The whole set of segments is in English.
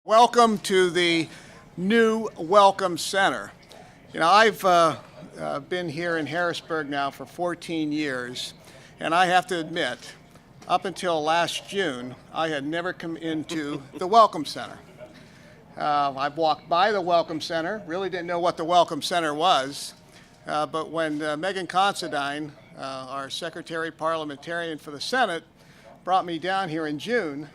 Welcome to the new Welcome Center. You know, I've been here in Harrisburg now for 14 years, and I have to admit, up until last June, I had never come into the Welcome Center. I've walked by the Welcome Center, really didn't know what the Welcome Center was, but when Megan Considine, our Secretary Parliamentarian for the Senate, brought me down here in June,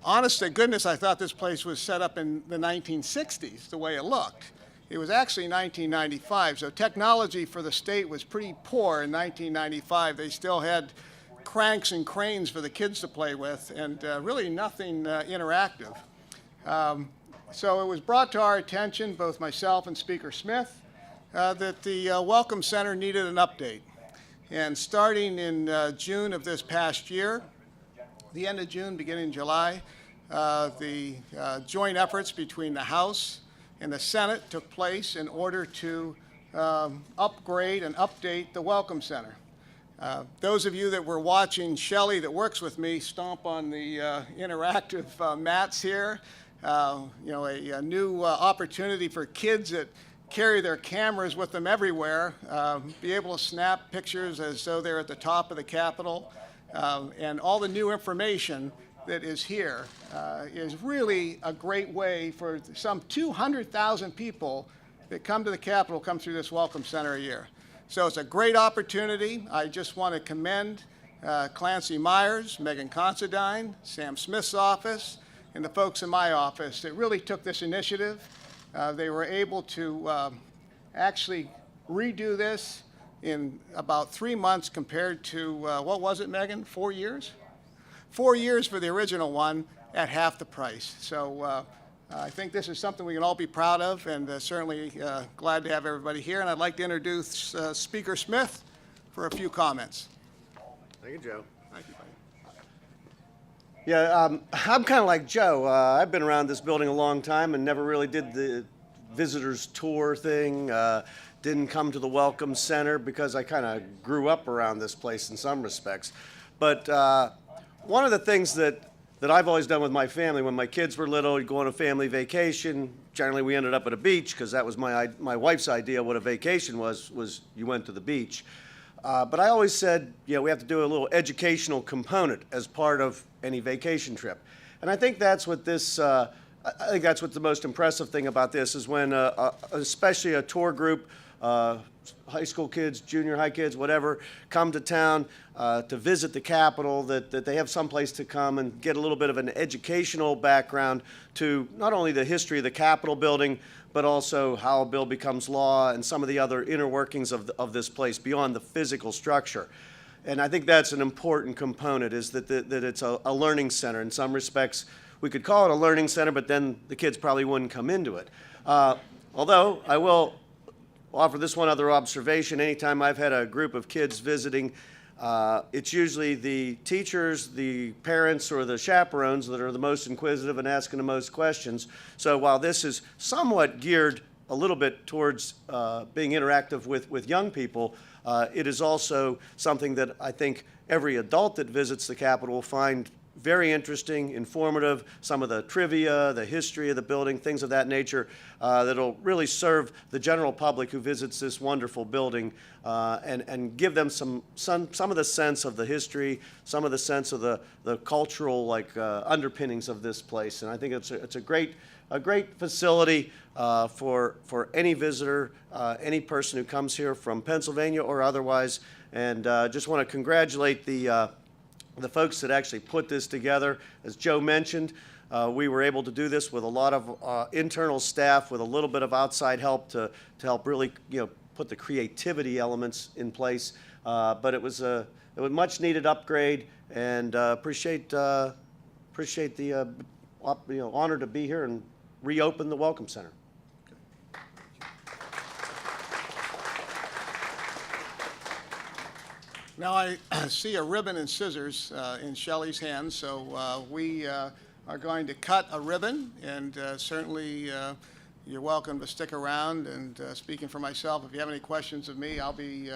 honest to goodness, I thought this place was set up in the 1960s, the way it looked. It was actually 1995, so technology for the state was pretty poor in 1995. They still had cranks and cranes for the kids to play with, and really nothing interactive. So it was brought to our attention, both myself and Speaker Smith, that the Welcome Center needed an update. And starting in June of this past year, the end of June, beginning July, the joint efforts between the House and the Senate took place in order to upgrade and update the Welcome Center. Those of you that were watching Shelley, that works with me, stomp on the interactive mats here, you know, a new opportunity for kids that carry their cameras with them everywhere, be able to snap pictures as though they're at the top of the Capitol. And all the new information that is here is really a great way for some 200,000 people that come to the Capitol come through this Welcome Center a year. So it's a great opportunity. I just want to commend Clancy Myers, Megan Considine, Sam Smith's office, and the folks in my office that really took this initiative. They were able to actually redo this in about 3 months compared to, what was it, Megan, 4 years? 4 years for the original one at half the price. So I think this is something we can all be proud of, and certainly glad to have everybody here. And I'd like to introduce Speaker Smith for a few comments. Thank you, Joe. Thank you, buddy. Yeah, I'm kind of like Joe. I've been around this building a long time and never really did the visitors tour thing. Didn't come to the Welcome Center because I kind of grew up around this place in some respects. But one of the things that I've always done with my family, when my kids were little, you'd go on a family vacation. Generally, we ended up at a beach because that was my wife's idea what a vacation was you went to the beach. But I always said, you know, we have to do a little educational component as part of any vacation trip. And I think that's what this, I think that's what the most impressive thing about this is when, especially a tour group, high school kids, junior high kids, whatever, come to town to visit the Capitol, that they have someplace to come and get a little bit of an educational background to not only the history of the Capitol building, but also how a bill becomes law and some of the other inner workings of this place beyond the physical structure. And I think that's an important component, is that it's a learning center. In some respects, we could call it a learning center, but then the kids probably wouldn't come into it. Although I will offer this one other observation. Anytime I've had a group of kids visiting, it's usually the teachers, the parents, or the chaperones that are the most inquisitive and asking the most questions. So while this is somewhat geared a little bit towards being interactive with young people, it is also something that I think every adult that visits the Capitol will find very interesting, informative, some of the trivia, the history of the building, things of that nature that'll really serve the general public who visits this wonderful building and give them some of the sense of the history, some of the sense of the cultural underpinnings of this place. And I think it's a great facility for any visitor, any person who comes here from Pennsylvania or otherwise. And just want to congratulate the folks that actually put this together. As Joe mentioned, we were able to do this with a lot of internal staff, with a little bit of outside help to help really, you know, put the creativity elements in place. But it was a much needed upgrade, and appreciate the honor to be here and reopen the Welcome Center. Now I see a ribbon and scissors in Shelley's hands, so we are going to cut a ribbon, and certainly you're welcome to stick around. And speaking for myself, if you have any questions of me, I'll be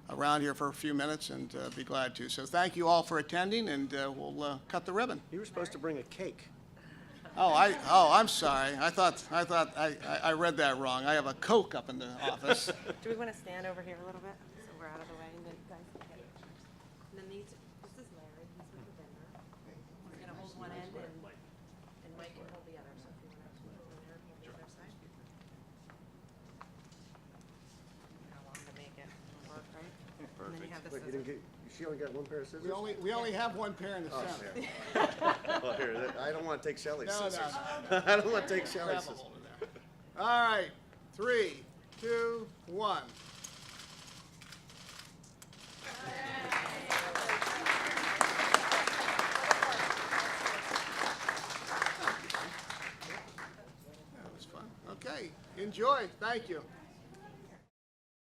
around here for a few minutes and be glad to. So thank you all for attending, and we'll cut the ribbon. You were supposed to bring a cake. I'm sorry. I read that wrong. I have a Coke up in the office. Do we want to stand over here a little bit so we're out of the way and then you guys can get pictures? And then this is Larry, he's with the vendor. He's gonna hold one end and Mike can hold the other, so if you want to hold the hold the other side. How long to make it work, right? And then you have the Wait, you scissors. didn't get, she only got one pair of scissors? We only have one pair in the center. Well, here, I don't want to take Shelley's No, scissors. no. I don't want to take Shelley's Grab a scissors. hold of that. All right, 3, 2, 1. That was fun. Okay, enjoy. Thank you.